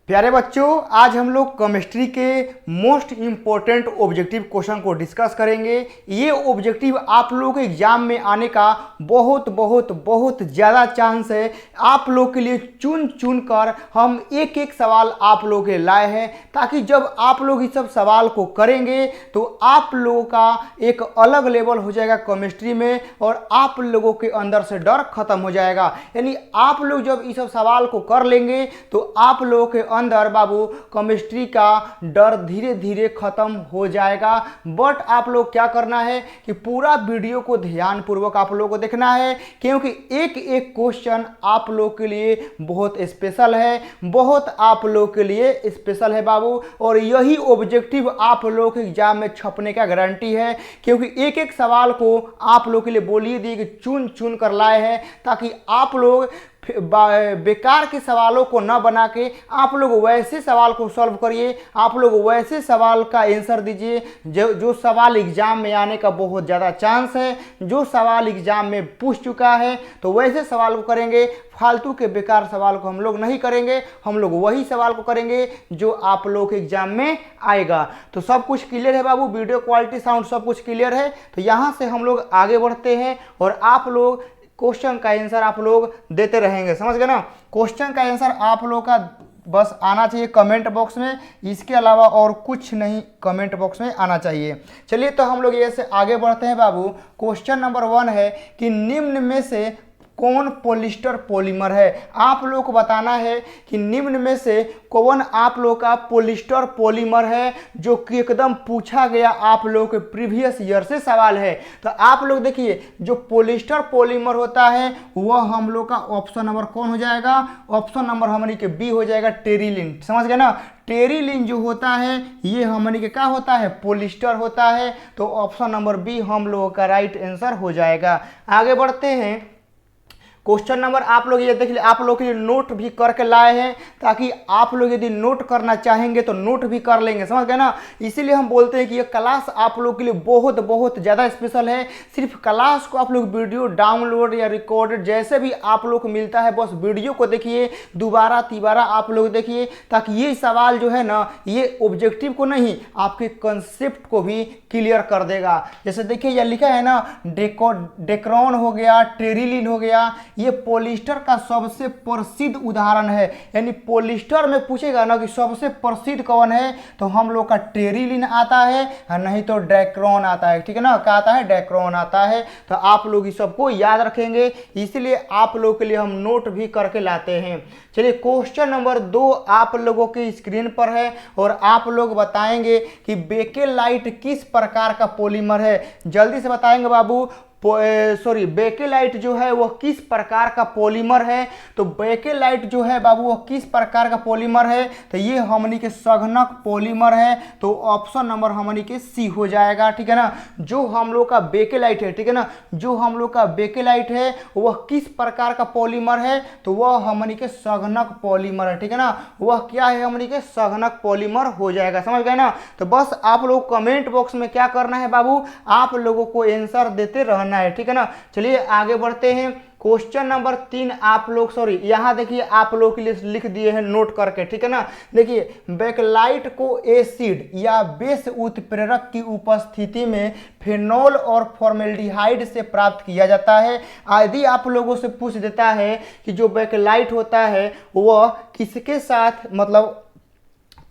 प्यारे बच्चों, आज हम लोग केमिस्ट्री के मोस्ट इम्पोर्टेंट ऑब्जेक्टिव क्वेश्चन को डिस्कस करेंगे। ये ऑब्जेक्टिव आप लोगों के एग्जाम में आने का बहुत बहुत बहुत ज़्यादा चांस है। आप लोग के लिए चुन चुन कर हम एक एक सवाल आप लोगों के लाए हैं, ताकि जब आप लोग इस सब सवाल को करेंगे तो आप लोगों का एक अलग लेवल हो जाएगा केमिस्ट्री में, और आप लोगों के अंदर से डर खत्म हो जाएगा। यानी आप लोग जब इस सब सवाल को कर लेंगे तो आप लोगों के अंदर बाबू केमिस्ट्री का डर धीरे धीरे खत्म हो जाएगा। बट आप लोग क्या करना है कि पूरा वीडियो को ध्यानपूर्वक आप लोगों को देखना है, क्योंकि एक एक क्वेश्चन आप लोग के लिए बहुत स्पेशल है, बहुत आप लोग के लिए स्पेशल है बाबू। और यही ऑब्जेक्टिव आप लोग के एग्जाम में छपने का गारंटी है, क्योंकि एक एक सवाल को आप लोग के लिए बोलिए दिए कि चुन चुन कर लाए हैं, ताकि आप लोग बेकार के सवालों को न बना के आप लोग वैसे सवाल को सॉल्व करिए। आप लोग वैसे सवाल का आंसर दीजिए जो सवाल एग्जाम में आने का बहुत ज़्यादा चांस है, जो सवाल एग्जाम में पूछ चुका है, तो वैसे सवाल को करेंगे। फालतू के बेकार सवाल को हम लोग नहीं करेंगे, हम लोग वही सवाल को करेंगे जो आप लोग के एग्जाम में आएगा। तो सब कुछ क्लियर है बाबू, वीडियो क्वालिटी साउंड सब कुछ क्लियर है। तो यहाँ से हम लोग आगे बढ़ते हैं और आप लोग क्वेश्चन का आंसर आप लोग देते रहेंगे, समझ गए ना। क्वेश्चन का आंसर आप लोग का बस आना चाहिए कमेंट बॉक्स में, इसके अलावा और कुछ नहीं कमेंट बॉक्स में आना चाहिए। चलिए तो हम लोग ये से आगे बढ़ते हैं बाबू। क्वेश्चन नंबर 1 है कि निम्न में से कौन पॉलिस्टर पॉलीमर है। आप लोग को बताना है कि निम्न में से कौन आप लोग का पॉलिस्टर पॉलीमर है, जो कि एकदम पूछा गया आप लोग के प्रीवियस ईयर से सवाल है। तो आप लोग देखिए, जो पॉलिस्टर पॉलीमर होता है वह हम लोग का ऑप्शन नंबर कौन हो जाएगा, ऑप्शन नंबर हमारी के बी हो जाएगा, टेरिलिन। समझ गए ना। टेरिलिन जो होता है ये हमारे के क्या होता है, पॉलिस्टर होता है। तो ऑप्शन नंबर बी हम लोगों का राइट आंसर हो जाएगा। आगे बढ़ते हैं। क्वेश्चन नंबर आप लोग ये देख लीजिए, आप लोग के लिए नोट भी करके लाए हैं, ताकि आप लोग यदि नोट करना चाहेंगे तो नोट भी कर लेंगे, समझ गए ना। इसीलिए हम बोलते हैं कि ये क्लास आप लोग के लिए बहुत बहुत ज़्यादा स्पेशल है। सिर्फ क्लास को आप लोग वीडियो डाउनलोड या रिकॉर्डेड जैसे भी आप लोग को मिलता है, बस वीडियो को देखिए, दोबारा तिबारा आप लोग देखिए, ताकि ये सवाल जो है ना, ये ऑब्जेक्टिव को नहीं आपके कंसेप्ट को भी क्लियर कर देगा। जैसे देखिए यह लिखा है ना, डेक्रॉन हो गया, टेरिलिन हो गया, ये पॉलिस्टर का सबसे प्रसिद्ध उदाहरण है। यानी पॉलिस्टर में पूछेगा ना कि सबसे प्रसिद्ध कौन है, तो हम लोग का टेरिलिन आता है, नहीं तो डेक्रॉन आता है। ठीक है ना, क्या आता है, डेक्रॉन आता है। तो आप लोग इस सबको याद रखेंगे, इसलिए आप लोग के लिए हम नोट भी करके लाते हैं। चलिए क्वेश्चन नंबर 2 आप लोगों की स्क्रीन पर है, और आप लोग बताएंगे कि बेकेलाइट किस प्रकार का पॉलीमर है। जल्दी से बताएंगे बाबू। बेकेलाइट जो है वह किस प्रकार का पॉलीमर है। तो बेकेलाइट जो है बाबू वह किस प्रकार का पॉलीमर है, तो ये हमनी के संघनक पॉलीमर है। तो ऑप्शन नंबर हमनी के सी हो जाएगा। ठीक है ना। जो हम लोग का बेकेलाइट है, ठीक है ना, जो हम लोग का बेकेलाइट है वह किस प्रकार का पॉलीमर है, तो वह हमनी के संघनक पॉलीमर है। ठीक है ना, वह क्या है, हमनी के संघनक पॉलीमर हो जाएगा, समझ गए ना। तो बस आप लोग कमेंट बॉक्स में क्या करना है बाबू, आप लोगों को आंसर देते रहना है। ठीक है ना। चलिए आगे बढ़ते हैं। क्वेश्चन नंबर 3 आप लोग यहाँ देखिए, आप लोग के लिए लिख दिए हैं नोट करके। ठीक है ना। देखिए, बेकेलाइट को एसिड या बेस उत्प्रेरक की उपस्थिति में फेनॉल और फॉर्मेल्डिहाइड से प्राप्त किया जाता है। यदि आप लोगों से पूछ देता है कि जो बेकेलाइट होता है वह किसके साथ, मतलब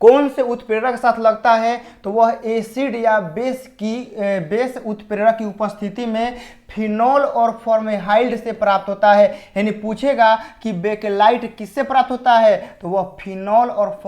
कौन से उत्प्रेरक के साथ लगता है, तो वह एसिड या बेस उत्प्रेरक की उपस्थिति में फिनॉल और फॉर्मेल्डिहाइड से प्राप्त होता है। यानी पूछेगा कि बेकेलाइट किससे प्राप्त होता है, तो वह फिनॉल और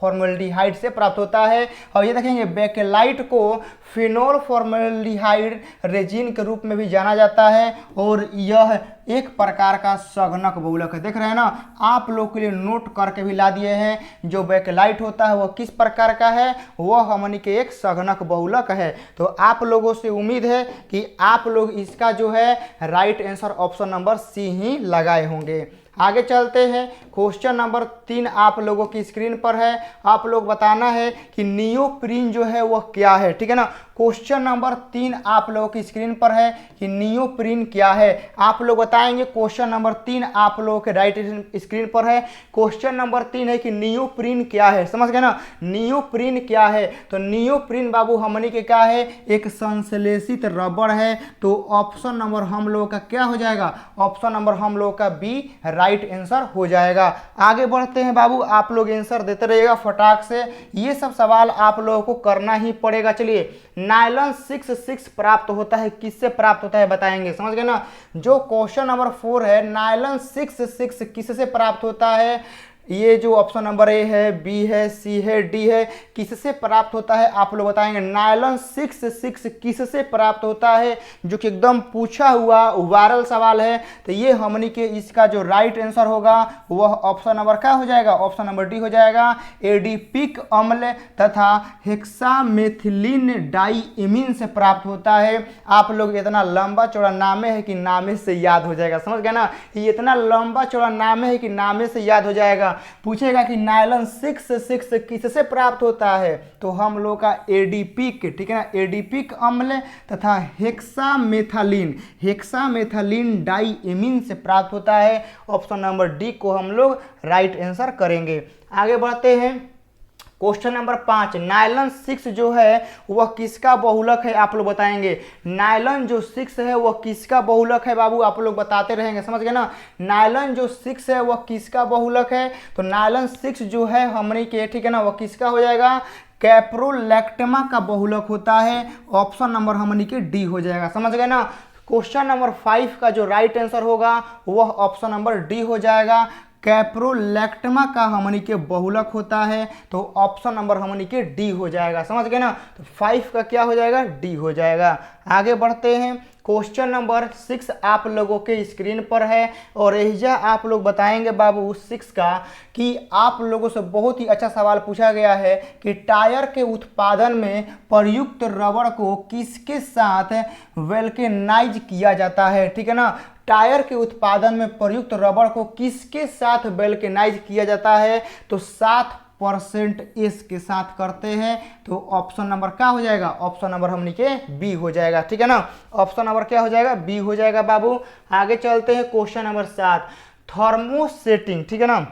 फॉर्मेल्डिहाइड से प्राप्त होता है। और ये देखेंगे बेकेलाइट को फिनॉल फॉर्मेल्डिहाइड रेजिन के रूप में भी जाना जाता है, और यह एक प्रकार का संघनक बहुलक है। देख रहे हैं ना, आप लोग के लिए नोट करके भी ला दिए हैं। जो बेकेलाइट होता है वह किस प्रकार का है, वह हमनी के एक संघनक बहुलक है। तो आप लोगों से उम्मीद है कि आप लोग इसका जो है right answer option number C ही लगाए होंगे। आगे चलते हैं। क्वेश्चन नंबर 3 आप लोगों की स्क्रीन पर है। आप लोग बताना है कि नियोप्रीन जो है वह क्या है, ठीक है ना। क्वेश्चन नंबर 3 आप लोगों की स्क्रीन पर है कि नियोप्रीन क्या है, आप लोग बताएंगे। क्वेश्चन नंबर 3 आप लोगों के राइट स्क्रीन पर है। क्वेश्चन नंबर 3 है कि नियोप्रीन क्या है, समझ गए ना। नियोप्रीन क्या है, तो नियोप्रीन बाबू हमनी के क्या है, एक संश्लेषित रबड़ है। तो ऑप्शन नंबर हम लोगों का क्या हो जाएगा, ऑप्शन नंबर हम लोगों का बी राइट आंसर हो जाएगा। आगे बढ़ते हैं बाबू, आप लोग आंसर देते रहिएगा फटाक से, ये सब सवाल आप लोगों को करना ही पड़ेगा। चलिए, नायलॉन 6 प्राप्त होता है, किससे प्राप्त होता है बताएंगे, समझ गए ना। जो क्वेश्चन नंबर 4 है, नायलॉन 6 किससे प्राप्त होता है, ये जो ऑप्शन नंबर ए है, बी है, सी है, डी है, किससे प्राप्त होता है आप लोग बताएंगे। नायलॉन 6 किससे प्राप्त होता है, जो कि एकदम पूछा हुआ वायरल सवाल है। तो ये हमनी के इसका जो राइट आंसर होगा वह ऑप्शन नंबर क्या हो जाएगा, ऑप्शन नंबर डी हो जाएगा। एडिपिक अम्ल तथा हेक्सामेथिलीन डाइइमीन से प्राप्त होता है। आप लोग इतना लंबा चौड़ा नामे है कि नामे से याद हो जाएगा, समझ गए ना। ये इतना लंबा चौड़ा नामे है कि नामे से याद हो जाएगा। पूछेगा कि नायलॉन 6 किससे प्राप्त होता है, तो हम लोग का एडिपिक, ठीक है ना, एडिपिक अम्ल तथा हेक्सामेथिलीन डाइइमीन से प्राप्त होता है। ऑप्शन नंबर डी को हम लोग राइट आंसर करेंगे। आगे बढ़ते हैं। क्वेश्चन नंबर 5, नायलॉन 6 जो है वह किसका बहुलक है, आप लोग बताएंगे। नायलॉन जो 6 है वह किसका बहुलक है बाबू, आप लोग बताते रहेंगे, समझ गए ना। नायलॉन जो 6 है वह किसका बहुलक है, तो नायलॉन 6 जो है हमनी के, ठीक है ना, वह किसका हो जाएगा, कैप्रोलैक्टमा का बहुलक होता है। ऑप्शन नंबर हमनी के डी हो जाएगा, समझ गए ना। क्वेश्चन नंबर 5 का जो राइट आंसर होगा वह ऑप्शन नंबर डी हो जाएगा। कैप्रोलैक्टमा का हमनी के बहुलक होता है, तो ऑप्शन नंबर हमनी के डी हो जाएगा, समझ गए ना। तो 5 का क्या हो जाएगा, डी हो जाएगा। आगे बढ़ते हैं। क्वेश्चन नंबर 6 आप लोगों के स्क्रीन पर है और एहिजा आप लोग बताएंगे बाबू 6 का कि आप लोगों से बहुत ही अच्छा सवाल पूछा गया है कि टायर के उत्पादन में प्रयुक्त रबड़ को किसके साथ वल्केनाइज किया जाता है, ठीक है ना। टायर के उत्पादन में प्रयुक्त रबड़ को किसके साथ वल्केनाइज किया जाता है, तो 7% एस के साथ करते हैं। तो ऑप्शन नंबर क्या हो जाएगा, ऑप्शन नंबर हमनी के बी हो जाएगा, ठीक है ना। ऑप्शन नंबर क्या हो जाएगा, बी हो जाएगा बाबू। आगे चलते हैं। क्वेश्चन नंबर 7, थर्मोसेटिंग, ठीक है ना।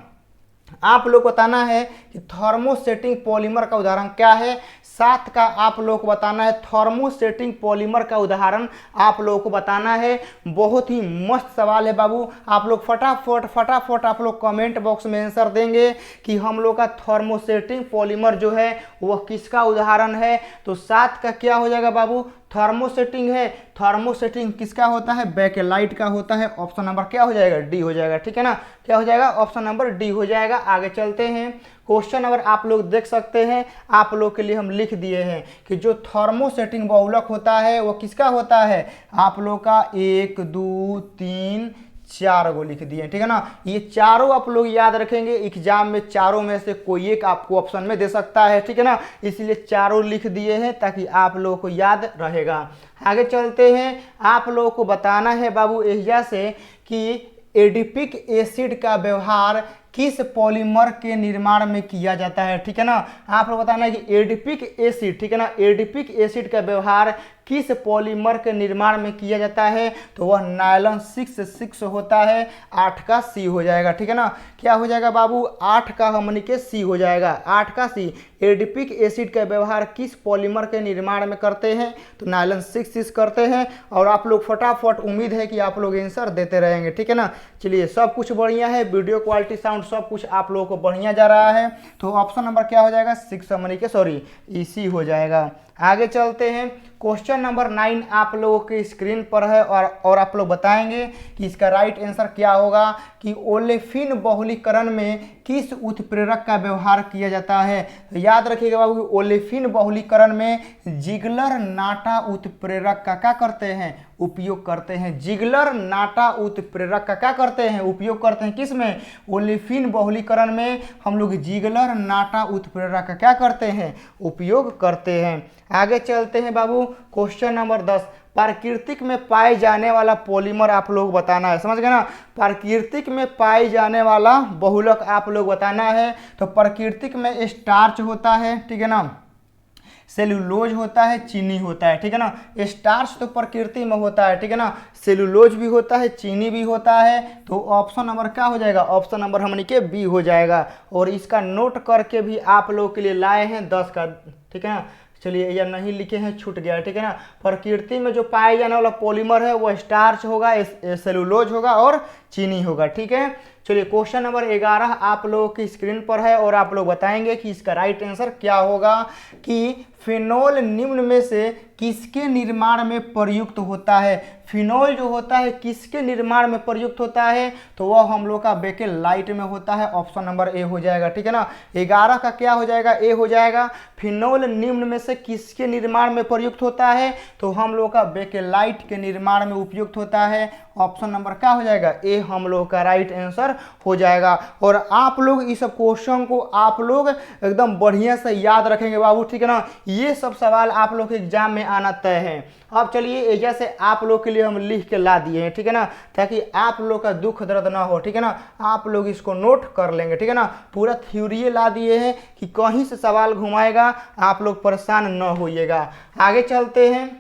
आप लोग बताना है कि थर्मोसेटिंग पॉलीमर का उदाहरण क्या है। 7 का आप लोग को बताना है थर्मोसेटिंग पॉलीमर का उदाहरण आप लोगों को बताना है। बहुत ही मस्त सवाल है बाबू, आप लोग फटाफट आप लोग कमेंट बॉक्स में आंसर देंगे कि हम लोग का थर्मोसेटिंग पॉलीमर जो है वह किसका उदाहरण है। तो 7 का क्या हो जाएगा बाबू, थर्मोसेटिंग है। थर्मोसेटिंग किसका होता है, बेकेलाइट का होता है। ऑप्शन नंबर क्या हो जाएगा, डी हो जाएगा, ठीक है ना। क्या हो जाएगा, ऑप्शन नंबर डी हो जाएगा। आगे चलते हैं। क्वेश्चन नंबर आप लोग देख सकते हैं, आप लोग के लिए हम लिख दिए हैं कि जो थर्मोसेटिंग बहुलक होता है वो किसका होता है, आप लोग का 1 2 3 4 गो लिख दिए, ठीक है ना। ये चारों आप लोग याद रखेंगे, एग्जाम में चारों में से कोई एक आपको ऑप्शन में दे सकता है, ठीक है ना। इसलिए चारों लिख दिए हैं ताकि आप लोगों को याद रहेगा। आगे चलते हैं। आप लोगों को बताना है बाबू एहिजा से कि एडिपिक एसिड का व्यवहार किस पॉलीमर के निर्माण में किया जाता है, ठीक है ना। आप लोग बताना है कि एडिपिक एसिड, ठीक है ना, एडिपिक एसिड का व्यवहार किस पॉलीमर के निर्माण में किया जाता है, तो वह नायलॉन 6 होता है। 8 का सी हो जाएगा, ठीक है ना। क्या हो जाएगा बाबू, 8 का हमनी के सी हो जाएगा, 8 का सी। एडिपिक एसिड का व्यवहार किस पॉलीमर के निर्माण में करते हैं, तो नायलॉन 6 करते हैं। और आप लोग फटाफट, उम्मीद है कि आप लोग आंसर देते रहेंगे, ठीक है ना। चलिए, सब कुछ बढ़िया है, वीडियो क्वालिटी, साउंड सब कुछ आप लोगों को बढ़िया जा रहा है। तो ऑप्शन नंबर क्या हो जाएगा, 6 हमनी के, सॉरी, ईसी हो जाएगा। आगे चलते हैं। क्वेश्चन नंबर 9 आप लोगों के स्क्रीन पर है और आप लोग बताएंगे कि इसका राइट आंसर क्या होगा कि ओलेफिन बहुलीकरण में किस उत्प्रेरक का व्यवहार किया जाता है। तो याद रखिएगा बाबू, ओलेफिन बहुलीकरण में जिगलर नाटा उत्प्रेरक का क्या करते हैं, उपयोग करते हैं। जिगलर नाटा उत्प्रेरक का क्या करते हैं, उपयोग करते हैं। किस में, ओलेफिन बहुलीकरण में हम लोग जिगलर नाटा उत्प्रेरक का क्या करते हैं, उपयोग करते हैं। आगे चलते हैं बाबू। क्वेश्चन नंबर 10, प्राकृतिक में पाए जाने वाला पॉलीमर आप लोग बताना है, समझ गए ना। प्राकृतिक में पाए जाने वाला बहुलक आप लोग बताना है। तो प्राकृतिक में स्टार्च होता है, ठीक है ना, सेलुलोज होता है, चीनी होता है, ठीक है ना। स्टार्च तो प्रकृति में होता है, ठीक है ना, सेलुलोज भी होता है, चीनी भी होता है। तो ऑप्शन नंबर क्या हो जाएगा, ऑप्शन नंबर हमने के बी हो जाएगा। और इसका नोट करके भी आप लोग के लिए लाए हैं 10 का, ठीक है ना। चलिए, या नहीं लिखे हैं, छूट गया, ठीक है ना। प्रकृति में जो पाए जाने वाला पॉलीमर है वो स्टार्च होगा, सेलुलोज होगा और चीनी होगा, ठीक है। चलिए, क्वेश्चन नंबर 11 आप लोगों की स्क्रीन पर है और आप लोग बताएंगे कि इसका राइट आंसर क्या होगा। कि फिनोल निम्न में से किसके निर्माण में प्रयुक्त होता है। फिनोल जो होता है किसके निर्माण में प्रयुक्त होता है, तो वह हम लोग का बेकेलाइट में होता है। ऑप्शन नंबर ए हो जाएगा, ठीक है ना। 11 का क्या हो जाएगा, ए हो जाएगा। फिनोल निम्न में से किसके निर्माण में प्रयुक्त होता है, तो हम लोग का बेकेलाइट के निर्माण में उपयुक्त होता है। ऑप्शन नंबर क्या हो जाएगा, ए हम लोग का राइट आंसर हो जाएगा। और आप लोग इस क्वेश्चन को आप लोग एकदम बढ़िया से याद रखेंगे बाबू, ठीक है ना। ये सब सवाल आप लोग के एग्जाम में आना तय है। अब चलिए, एजा से आप लोग के लिए हम लिख के ला दिए हैं, ठीक है ना, ताकि आप लोग का दुख दर्द ना हो, ठीक है ना। आप लोग इसको नोट कर लेंगे, ठीक है ना। पूरा थ्योरी ला दिए हैं कि कहीं से सवाल घुमाएगा, आप लोग परेशान न होइएगा। आगे चलते हैं।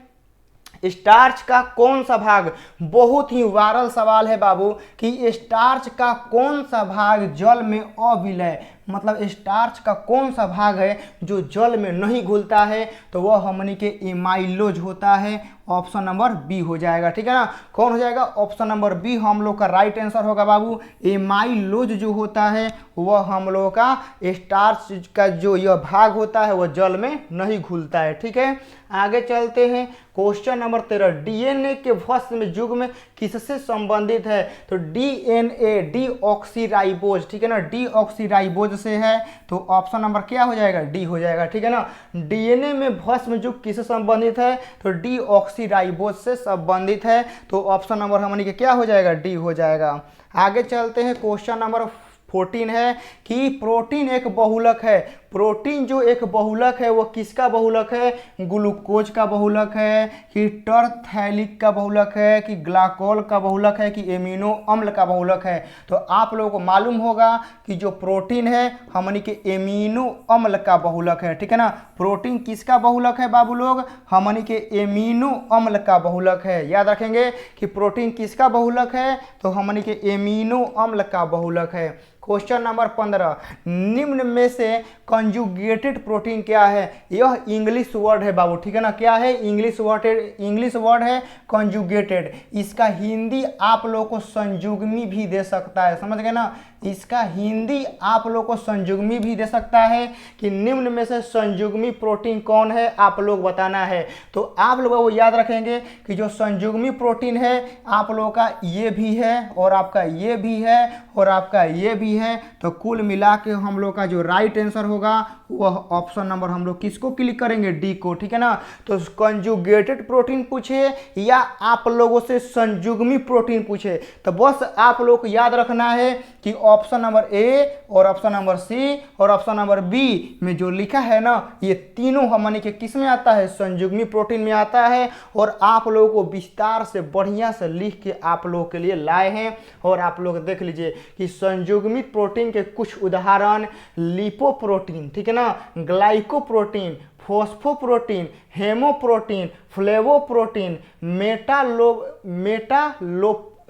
स्टार्च का कौन सा भाग, बहुत ही वायरल सवाल है बाबू, कि स्टार्च का कौन सा भाग जल में अविलय, मतलब स्टार्च का कौन सा भाग है जो जल में नहीं घुलता है, तो वह हमनी के एमाइलोज होता है। ऑप्शन नंबर बी हो जाएगा, ठीक है ना। कौन हो जाएगा, ऑप्शन नंबर बी हम लोग का राइट आंसर होगा बाबू। एमाइलोज जो होता है वह हम लोग का स्टार्च का जो यह भाग होता है वह जल में नहीं घुलता है, ठीक है। आगे चलते हैं। क्वेश्चन नंबर 13, डीएनए के भस्म युग्म किससे संबंधित है, तो डीएनए डीऑक्सीराइबोज, ठीक है ना, डीऑक्सीराइबोज से है। तो ऑप्शन नंबर क्या हो जाएगा, डी हो जाएगा, ठीक है ना। डीएनए में भस्म युग्म किससे संबंधित है, तो डीऑक्सीराइबोज से संबंधित है। तो ऑप्शन नंबर हमने के क्या हो जाएगा, डी हो जाएगा। आगे चलते हैं। क्वेश्चन नंबर 14 है कि प्रोटीन एक बहुलक है। प्रोटीन जो एक बहुलक है वो किसका बहुलक है, ग्लूकोज का बहुलक है, कि टरथैलिक का बहुलक है, कि ग्लाइकोल का बहुलक है, कि एमिनो अम्ल का बहुलक है। तो आप लोगों को मालूम होगा कि जो प्रोटीन है हमनी के एमिनो अम्ल का बहुलक है, ठीक है ना। प्रोटीन किसका बहुलक है बाबू लोग, हमनी के एमिनो अम्ल का बहुलक है। याद रखेंगे कि प्रोटीन किसका बहुलक है, तो हमनी के एमिनो अम्ल का बहुलक है। क्वेश्चन नंबर 15, निम्न में से कंजुगेटेड प्रोटीन क्या है। यह इंग्लिश वर्ड है बाबू, ठीक है ना। क्या है, इंग्लिश वर्ड है कंजुगेटेड। इसका हिंदी आप लोग को संयुग्मी भी दे सकता है, समझ गए ना। इसका हिंदी आप लोग को संयुग्मी भी दे सकता है। कि निम्न में से संयुग्मी प्रोटीन कौन है, आप लोग बताना है। तो आप लोग वो याद रखेंगे कि जो संयुग्मी प्रोटीन है आप लोगों का ये भी है और आपका ये भी है और आपका ये भी है। तो कुल मिला के हम लोग का जो राइट आंसर होगा वह ऑप्शन नंबर हम लोग किसको क्लिक करेंगे, डी को, ठीक है ना। तो कंजुगेटेड प्रोटीन पूछे या आप लोगों से संयुग्मी प्रोटीन पूछे, तो बस आप लोग को याद रखना है कि ऑप्शन नंबर ए और ऑप्शन नंबर सी और ऑप्शन नंबर बी में जो लिखा है ना, ये तीनों हमने के किस में आता है, संयुग्मी प्रोटीन में आता है। और आप लोगों को विस्तार से बढ़िया से लिख के आप लोगों के लिए लाए हैं। और आप लोग देख लीजिए कि संयुग्मित प्रोटीन के कुछ उदाहरण, लिपोप्रोटीन, ठीक है ना, ग्लाइकोप्रोटीन, फॉस्फोप्रोटीन, हेमोप्रोटीन, फ्लेवोप्रोटीन,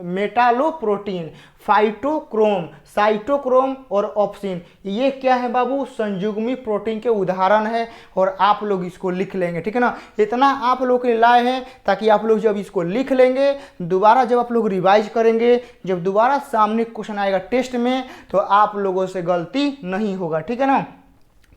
मेटालोप्रोटीन, फाइटोक्रोम, साइटोक्रोम और ऑप्सिन, ये क्या है बाबू, संयुग्मी प्रोटीन के उदाहरण है। और आप लोग इसको लिख लेंगे, ठीक है ना। इतना आप लोग के लिए लाए हैं ताकि आप लोग जब इसको लिख लेंगे, दोबारा जब आप लोग रिवाइज करेंगे, जब दोबारा सामने क्वेश्चन आएगा टेस्ट में, तो आप लोगों से गलती नहीं होगा, ठीक है ना।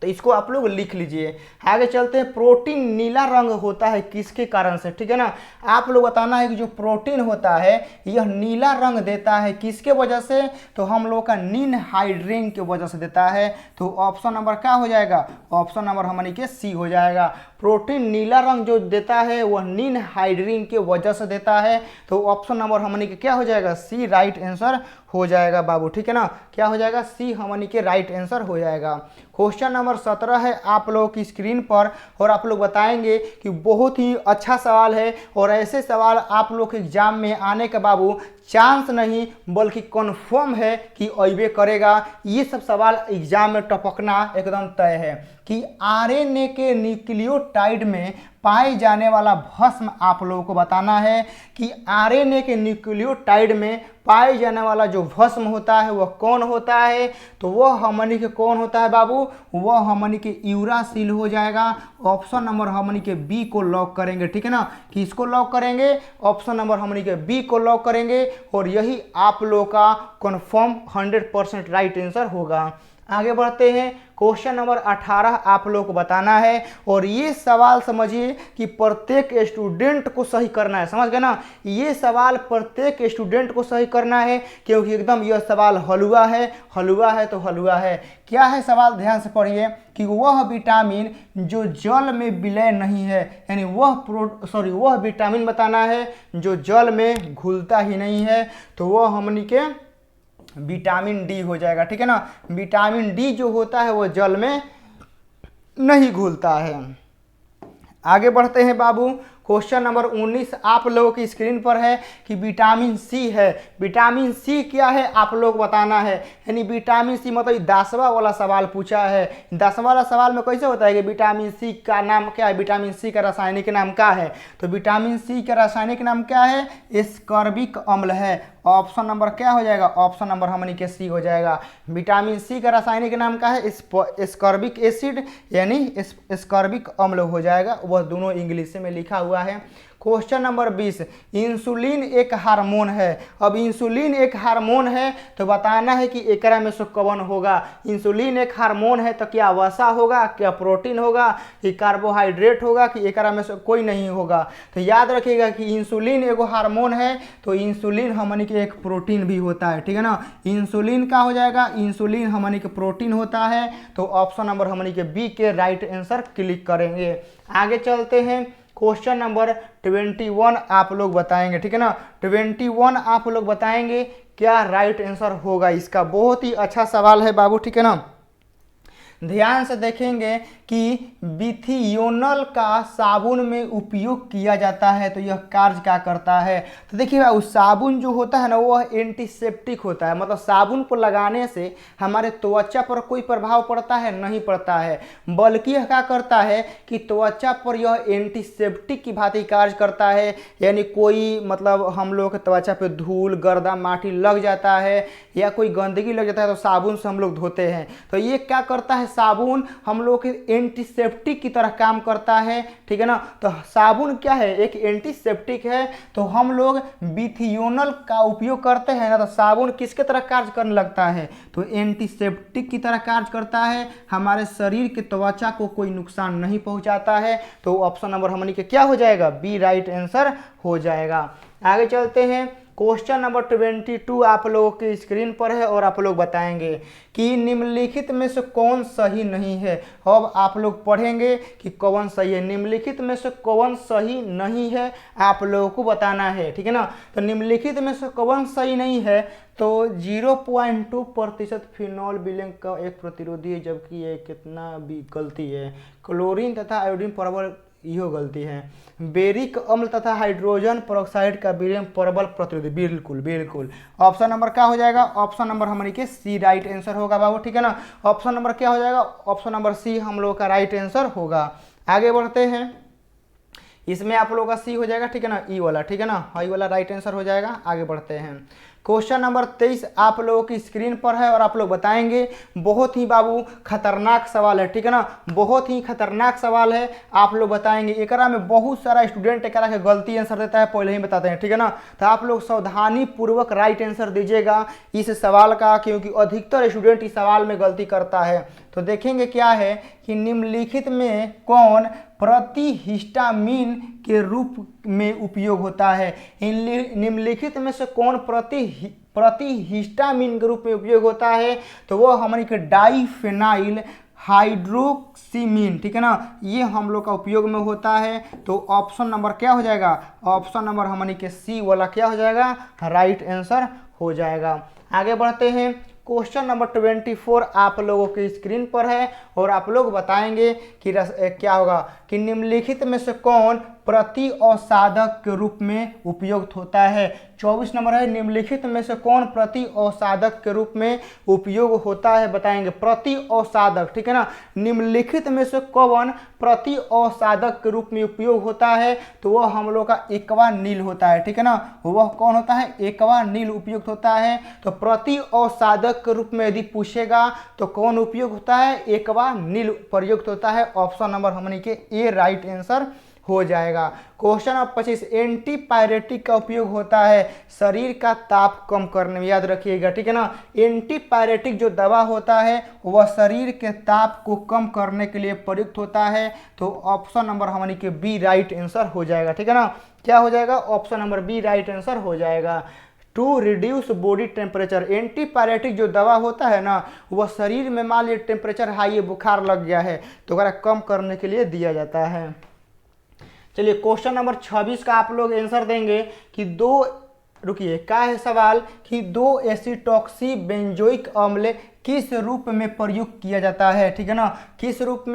तो इसको आप लोग लिख लीजिए। आगे चलते हैं। प्रोटीन नीला रंग होता है किसके कारण से, ठीक है ना। आप लोग बताना है कि जो प्रोटीन होता है यह नीला रंग देता है किसके वजह से, तो हम लोग का नीन हाइड्रिन के वजह से देता है। तो ऑप्शन नंबर क्या हो जाएगा, ऑप्शन नंबर हमारे के सी हो जाएगा। प्रोटीन नीला रंग जो देता है वह नीन हाइड्रिन के वजह से देता है। तो ऑप्शन नंबर हमारे के क्या हो जाएगा, सी राइट आंसर हो जाएगा बाबू, ठीक है ना। क्या हो जाएगा, सी हमनी के राइट आंसर हो जाएगा। क्वेश्चन नंबर 17 है आप लोगों की स्क्रीन पर, और आप लोग बताएंगे कि बहुत ही अच्छा सवाल है, और ऐसे सवाल आप लोग के एग्जाम में आने का बाबू चांस नहीं बल्कि कन्फर्म है कि अइबे करेगा। ये सब सवाल एग्जाम में टपकना एकदम तय है कि आरएनए के न्यूक्लियोटाइड में पाए जाने वाला भस्म आप लोगों को बताना है कि आरएनए के न्यूक्लियोटाइड में पाए जाने वाला जो भस्म होता है वह कौन होता है। तो वह हमनी के कौन होता है बाबू, वह हमनी के यूरासिल हो जाएगा। ऑप्शन नंबर हमनी के बी को लॉक करेंगे, ठीक है ना। किसको लॉक करेंगे, ऑप्शन नंबर हमनी के बी को लॉक करेंगे, और यही आप लोगों का कन्फर्म 100% राइट आंसर होगा। आगे बढ़ते हैं, क्वेश्चन नंबर 18 आप लोग को बताना है, और ये सवाल समझिए कि प्रत्येक स्टूडेंट को सही करना है, समझ गए ना। ये सवाल प्रत्येक स्टूडेंट को सही करना है, क्योंकि एकदम यह सवाल हलवा है, हलवा है तो हलवा है। क्या है सवाल, ध्यान से पढ़िए कि वह विटामिन जो जल में विलय नहीं है, यानी वह विटामिन बताना है जो जल में घुलता ही नहीं है, तो वह हमनी के विटामिन डी हो जाएगा, ठीक है ना। विटामिन डी जो होता है वो जल में नहीं घुलता है। आगे बढ़ते हैं बाबू, क्वेश्चन नंबर 19 आप लोगों की स्क्रीन पर है कि विटामिन सी है। विटामिन सी क्या है आप लोग बताना है, यानी विटामिन सी मतलब 10वां वाला सवाल पूछा है। 10वां वाला सवाल में कैसे होता है कि विटामिन सी का नाम क्या है, विटामिन सी का रासायनिक नाम क्या है। तो विटामिन सी का रासायनिक नाम क्या है, एस्कॉर्बिक अम्ल है। ऑप्शन नंबर क्या हो जाएगा, ऑप्शन नंबर हमनी के सी हो जाएगा। विटामिन सी का रासायनिक नाम क्या है, एस्कॉर्बिक एसिड यानी एस्कॉर्बिक अम्ल हो जाएगा, वह दोनों इंग्लिश में लिखा हुआ है। क्वेश्चन नंबर 20, इंसुलिन एक हार्मोन है। अब इंसुलिन एक हार्मोन है तो बताना है कि एकरा में से कौन होगा। इंसुलिन एक हार्मोन है तो क्या वसा होगा, क्या प्रोटीन होगा, कि कार्बोहाइड्रेट होगा, कि एकरा में से कोई नहीं होगा। तो याद रखिएगा कि इंसुलिन एगो हार्मोन है तो इंसुलिन हमनी के एक प्रोटीन भी होता है, ठीक है ना। इंसुलिन का हो जाएगा, इंसुलिन हमनी के प्रोटीन होता है, तो ऑप्शन नंबर हमनी के बी के राइट आंसर क्लिक करेंगे। आगे चलते हैं, क्वेश्चन नंबर 21 आप लोग बताएंगे, ठीक है ना। 21 आप लोग बताएंगे क्या राइट आंसर होगा इसका। बहुत ही अच्छा सवाल है बाबू, ठीक है ना। ध्यान से देखेंगे कि विथियोनल का साबुन में उपयोग किया जाता है, तो यह कार्य क्या करता है। तो देखिए उस साबुन जो होता है ना वह एंटीसेप्टिक होता है, मतलब साबुन को लगाने से हमारे त्वचा पर कोई प्रभाव पड़ता है, नहीं पड़ता है, बल्कि यह क्या करता है कि त्वचा पर यह एंटीसेप्टिक की भांति कार्य करता है। यानी कोई मतलब हम लोग के त्वचा पे धूल गर्दा माटी लग जाता है या कोई गंदगी लग जाता है तो साबुन से हम लोग धोते हैं, तो ये क्या करता है, साबुन हम लोग के एंटीसेप्टिक की तरह काम करता है, ठीक है ना। तो साबुन क्या है, एक एंटीसेप्टिक है, तो हम लोग विथियोनल का उपयोग करते हैं ना, तो साबुन किसके तरह कार्य करने लगता है, तो एंटीसेप्टिक की तरह कार्य करता है, हमारे शरीर के त्वचा को कोई नुकसान नहीं पहुंचाता है। तो ऑप्शन नंबर हमनी के क्या हो जाएगा, बी राइट आंसर हो जाएगा। आगे चलते हैं, क्वेश्चन नंबर 22 आप लोगों की स्क्रीन पर है, और आप लोग बताएंगे कि निम्नलिखित में से कौन सही नहीं है। अब आप लोग पढ़ेंगे कि कौन सही है, निम्नलिखित में से कौन सही नहीं है आप लोगों को बताना है, ठीक है ना। तो निम्नलिखित में से कौन सही नहीं है, तो 0.2% फिनॉल ब्लीचिंग का एक प्रतिरोधी है, जबकि ये कितना भी गलती है। क्लोरीन तथा आयोडीन प्रबल यह गलती है। बेरिक अम्ल तथा हाइड्रोजन पेरोक्साइड का विलयन प्रबल प्रतिरोधी, बिल्कुल बिल्कुल। ऑप्शन नंबर क्या हो जाएगा, ऑप्शन नंबर हमारी के सी राइट आंसर होगा बाबू, ठीक है ना। ऑप्शन नंबर क्या हो जाएगा, ऑप्शन नंबर सी हम लोग का राइट आंसर होगा। आगे बढ़ते हैं, इसमें आप लोगों का सी हो जाएगा, ठीक है ना, ई वाला, ठीक है ना, ई वाला राइट आंसर हो जाएगा। आगे बढ़ते हैं, क्वेश्चन नंबर 23 आप लोगों की स्क्रीन पर है, और आप लोग बताएंगे बहुत ही बाबू खतरनाक सवाल है, ठीक है ना, बहुत ही खतरनाक सवाल है। आप लोग बताएंगे, एकरा में बहुत सारा स्टूडेंट एकरा के गलती आंसर देता है, पहले ही बताते हैं, ठीक है ना। तो आप लोग सावधानी पूर्वक राइट आंसर दीजिएगा इस सवाल का, क्योंकि अधिकतर स्टूडेंट इस सवाल में गलती करता है। तो देखेंगे क्या है कि निम्नलिखित में कौन प्रतिहिस्टामिन के रूप में उपयोग होता है। निम्नलिखित में से कौन प्रतिहिस्टामिन के रूप में उपयोग होता है, तो वो हमारी के डाइफेनाइल हाइड्रोक्सीमीन, ठीक है ना, ये हम लोग का उपयोग में होता है। तो ऑप्शन नंबर क्या हो जाएगा, ऑप्शन नंबर हमारी के सी वाला क्या हो जाएगा, राइट आंसर हो जाएगा। आगे बढ़ते हैं। क्वेश्चन नंबर 24 आप लोगों की स्क्रीन पर है और आप लोग बताएंगे कि क्या होगा कि निम्नलिखित में से कौन प्रति अवसाधक के रूप में उपयुक्त होता है। 24 नंबर है, निम्नलिखित में से कौन प्रति अवसाधक के रूप में उपयोग होता है, बताएंगे। प्रति अवसाधक, ठीक है ना, निम्नलिखित में से कौन प्रति अवसाधक के रूप में उपयोग होता है, तो वह हम लोग का एक्वा नील होता है, ठीक है ना। वह कौन होता है, एक्वा नील उपयुक्त होता है। तो प्रति अवसाधक के रूप में यदि पूछेगा तो कौन उपयोग होता है, एक्वा नील प्रयुक्त होता है। ऑप्शन नंबर हमने के ए राइट आंसर हो जाएगा। क्वेश्चन नंबर 25 एंटीपायरेटिक का उपयोग होता है शरीर का ताप कम करने में, याद रखिएगा, ठीक है ना। एंटीपायरेटिक जो दवा होता है वह शरीर के ताप को कम करने के लिए प्रयुक्त होता है। तो ऑप्शन नंबर हमारी के बी राइट आंसर हो जाएगा, ठीक है ना। क्या हो जाएगा, option number B right answer हो जाएगा। To reduce body temperature, antipyretic जो दवा होता है ना वह शरीर में मान लीजिए टेम्परेचर हाई है, बुखार लग गया है तो अगर कम करने के लिए दिया जाता है। चलिए क्वेश्चन नंबर 26 का आप लोग आंसर देंगे कि रुकिए क्या है सवाल कि 2 एसिटॉक्सी बेंजोइक अम्ल किस रूप में प्रयुक्त किया जाता है, ठीक है ना। किस रूप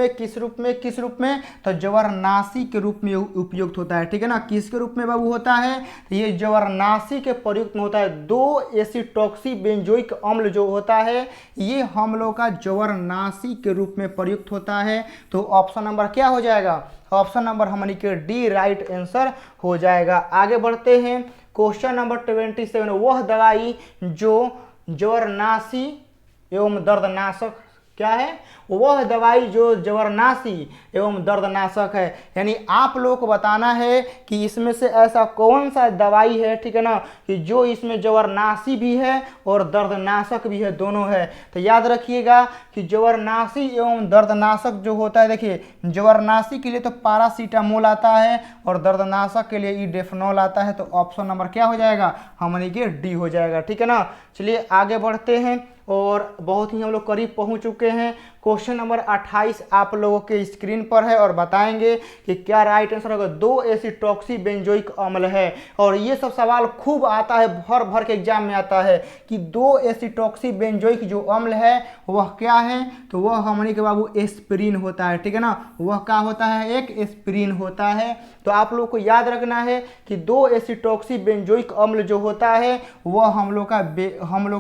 में, तो जवरनाशी के रूप में उपयुक्त होता है, ठीक है ना। किसके रूप में बाबू होता है, ये जवरनाशी के प्रयुक्त में होता है। 2 एसिटॉक्सी बेंजोइक अम्ल जो होता है ये हम लोग का जवरनाशी के रूप में प्रयुक्त होता है। तो ऑप्शन नंबर क्या हो जाएगा, ऑप्शन नंबर हमारी के डी राइट आंसर हो जाएगा। आगे बढ़ते हैं। क्वेश्चन नंबर 27 वह दवाई जो जवरनाशी एवं दर्दनाशक क्या है, वह दवाई जो जवरनाशी एवं दर्दनाशक है। यानी आप लोगों को बताना है कि इसमें से ऐसा कौन सा दवाई है, ठीक है ना, कि जो इसमें जवरनाशी भी है और दर्दनाशक भी है, दोनों है। तो याद रखिएगा कि जवरनाशी एवं दर्दनाशक जो होता है, देखिए जवरनाशी के लिए तो पैरासीटामोल आता है और दर्दनाशक के लिए इडेफनॉल आता है। तो ऑप्शन नंबर क्या हो जाएगा, हमारे के डी हो जाएगा, ठीक है ना। चलिए आगे बढ़ते हैं और बहुत ही हम लोग करीब पहुंच चुके हैं। क्वेश्चन नंबर 28 आप लोगों के स्क्रीन पर है और बताएंगे कि क्या राइट आंसर होगा। 2 एसिटॉक्सी बेंजोइक अम्ल है और ये सब सवाल खूब आता है, भर भर के एग्जाम में आता है कि 2 एसिटॉक्सी बेंजोइक जो अम्ल है वह क्या है, तो वह हमारे के बाबू एस्पिरिन होता है, ठीक है ना। वह क्या होता है, एक एस्पिरिन होता है। तो आप लोग को याद रखना है कि 2 एसिटॉक्सी बेंजोइक अम्ल जो होता है वह हम लोग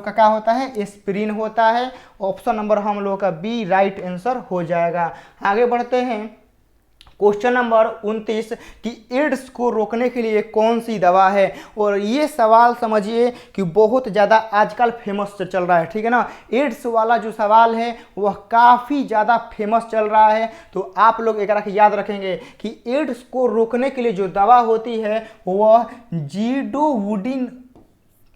का क्या होता है, एस्पिरिन होता है। ऑप्शन नंबर हम लोग का बी राइट आंसर हो जाएगा। आगे बढ़ते हैं। क्वेश्चन नंबर 29 कि एड्स को रोकने के लिए कौन सी दवा है, और ये सवाल समझिए कि बहुत ज़्यादा आजकल फेमस चल रहा है, ठीक है ना। एड्स वाला जो सवाल है वह काफ़ी ज़्यादा फेमस चल रहा है। तो आप लोग एक याद रखेंगे कि एड्स को रोकने के लिए जो दवा होती है वह ज़िडोवुडिन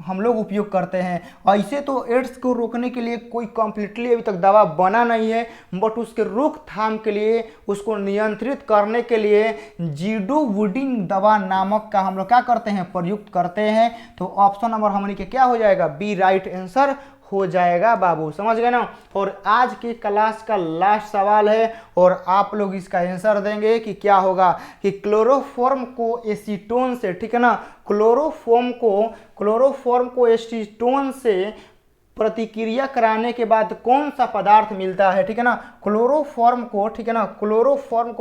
हम लोग उपयोग करते हैं। ऐसे तो एड्स को रोकने के लिए कोई कम्प्लीटली अभी तक दवा बना नहीं है, बट उसके रोकथाम के लिए, उसको नियंत्रित करने के लिए ज़िडोवुडिन दवा नामक का हम लोग क्या करते हैं, प्रयुक्त करते हैं। तो ऑप्शन नंबर हमारे के क्या हो जाएगा, बी राइट आंसर हो जाएगा बाबू, समझ गए ना। और आज की क्लास का लास्ट सवाल है और आप लोग इसका आंसर देंगे कि क्या होगा कि क्लोरोफॉर्म को एसीटोन से, ठीक है ना, क्लोरोफॉर्म को एसीटोन से प्रतिक्रिया कराने के बाद कौन सा पदार्थ मिलता है, ठीक है ना। क्लोरोफॉर्म को, ठीक है ना, क्लोरोफॉर्म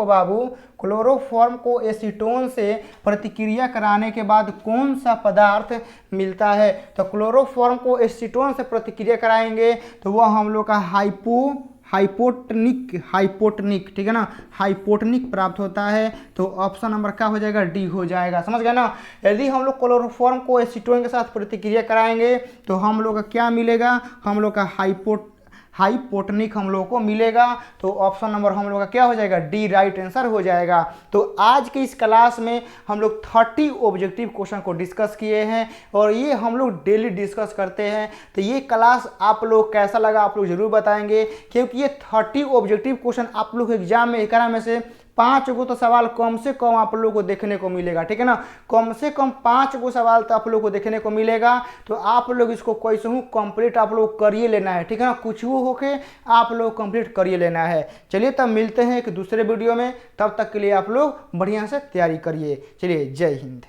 को एसीटोन से प्रतिक्रिया कराने के बाद कौन सा पदार्थ मिलता है। तो क्लोरोफॉर्म को एसीटोन से प्रतिक्रिया कराएंगे तो वह हम लोग का हाइपोटनिक, ठीक है ना, हाइपोटनिक प्राप्त होता है। तो ऑप्शन नंबर क्या हो जाएगा, डी हो जाएगा, समझ गए ना। यदि हम लोग क्लोरोफॉर्म को एसीटोन के साथ प्रतिक्रिया कराएंगे तो हम लोग का क्या मिलेगा, हम लोग का हाइपोटनिक हम लोग को मिलेगा। तो ऑप्शन नंबर हम लोग का क्या हो जाएगा, डी राइट आंसर हो जाएगा। तो आज की इस क्लास में हम लोग 30 ऑब्जेक्टिव क्वेश्चन को डिस्कस किए हैं और ये हम लोग डेली डिस्कस करते हैं। तो ये क्लास आप लोग कैसा लगा आप लोग जरूर बताएंगे, क्योंकि ये 30 ऑब्जेक्टिव क्वेश्चन आप लोग एग्जाम में एक में से 5 गो तो सवाल कम से कम आप लोगों को देखने को मिलेगा, ठीक है ना। कम से कम 5 गो सवाल तो आप लोगों को देखने को मिलेगा। तो आप लोग इसको कैसे हूँ कंप्लीट आप लोग करिए लेना है, ठीक है ना। कुछ वो होके आप लोग कंप्लीट करिए लेना है। चलिए तब मिलते हैं एक दूसरे वीडियो में, तब तक के लिए आप लोग बढ़िया से तैयारी करिए। चलिए जय हिंद।